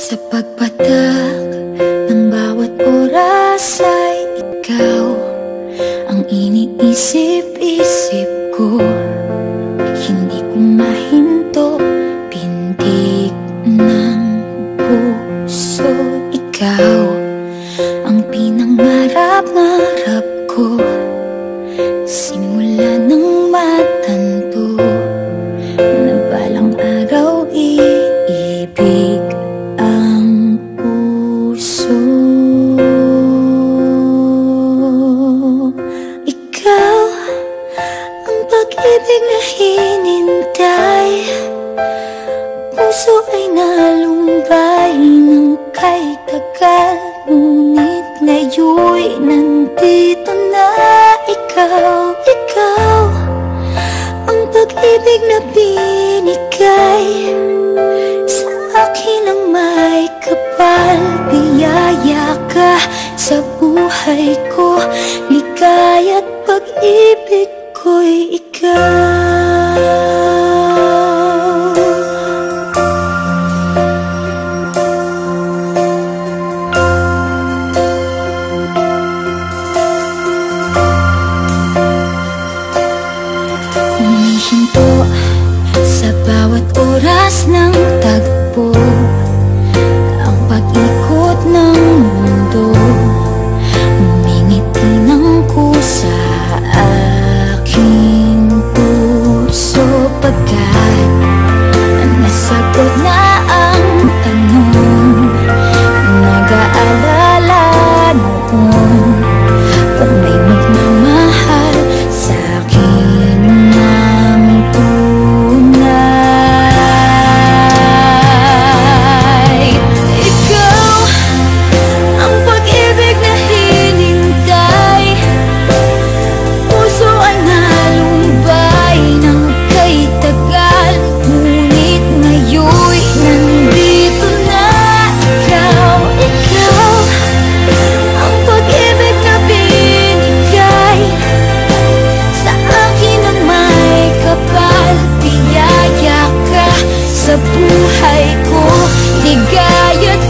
Sa pagpatak ng bawat oras ay ikaw ang iniisip-isip ko. Hindi ko mahinto, pintig ng puso. Ikaw ang pinangarap-ngarap ko, simula ng matanto na balang araw iibig ang puso. Ikaw ang pag-ibig na hinintay, puso ay nalumbay ng kay tagal, ngunit ngayon'y nandito na ikaw. Ikaw ang pag-ibig na binigay sa akin ang may kapal. Biyaya ka sa buhay ko, ligaya't pag-ibig ko'y ikaw. Humihinto sa bawat oras ng tagpo, ang pag-ikot ng mundo, ngumingiti ng kusa aking puso. Pagkat nasagot na ang tanong, nag-aalala noon kung may magmamahal sa'kin ng tunay. Ikaw ang pag-ibig na hinintay, puso ay nalumbay ng kay tagal, ngunit ngayon'y nandito na ikaw. Ikaw ang pag-ibig na binigay sa akin ang may kapal. Biyaya ka sa buhay ko, ligaya't